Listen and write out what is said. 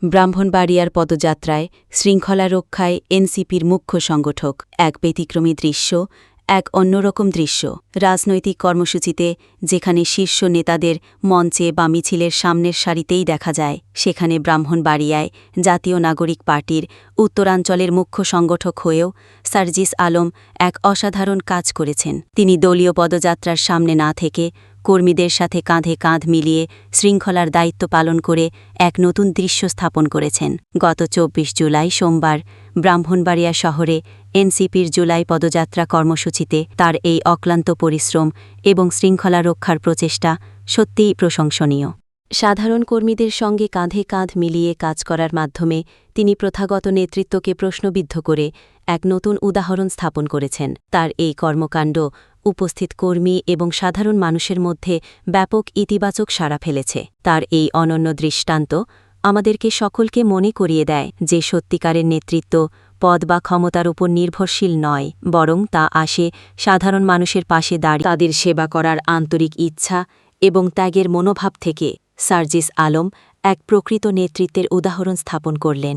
ব্রাহ্মণবাড়িয়ার পদযাত্রায় শৃঙ্খলা রক্ষায় এনসিপির মুখ্য সংগঠক এক ব্যতিক্রমী দৃশ্য, এক অন্যরকম দৃশ্য। রাজনৈতিক কর্মসূচিতে যেখানে শীর্ষ নেতাদের মঞ্চে বা মিছিলের সামনের সারিতেই দেখা যায়, সেখানে ব্রাহ্মণবাড়িয়ায় জাতীয় নাগরিক পার্টির উত্তরাঞ্চলের মুখ্য সংগঠক হয়েও সার্জিস আলম এক অসাধারণ কাজ করেছেন। তিনি দলীয় পদযাত্রার সামনে না থেকে কর্মীদের সাথে কাঁধে কাঁধ মিলিয়ে শৃঙ্খলার দায়িত্ব পালন করে এক নতুন দৃশ্য স্থাপন করেছেন। গত ২৪ জুলাই সোমবার ব্রাহ্মণবাড়িয়া শহরে এনসিপির জুলাই পদযাত্রা কর্মসূচিতে তার এই অক্লান্ত পরিশ্রম এবং শৃঙ্খলা রক্ষার প্রচেষ্টা সত্যিই প্রশংসনীয়। সাধারণ কর্মীদের সঙ্গে কাঁধে কাঁধ মিলিয়ে কাজ করার মাধ্যমে তিনি প্রথাগত নেতৃত্বকে প্রশ্নবিদ্ধ করে এক নতুন উদাহরণ স্থাপন করেছেন। তার এই কর্মকাণ্ড উপস্থিত কর্মী এবং সাধারণ মানুষের মধ্যে ব্যাপক ইতিবাচক সাড়া ফেলেছে। তার এই অনন্য দৃষ্টান্ত আমাদেরকে সকলকে মনে করিয়ে দেয় যে সত্যিকারের নেতৃত্ব পদ বা ক্ষমতার উপর নির্ভরশীল নয়, বরং তা আসে সাধারণ মানুষের পাশে দাঁড়িয়ে তাদের সেবা করার আন্তরিক ইচ্ছা এবং ত্যাগের মনোভাব থেকে। সার্জিস আলম এক প্রকৃত নেতৃত্বের উদাহরণ স্থাপন করলেন।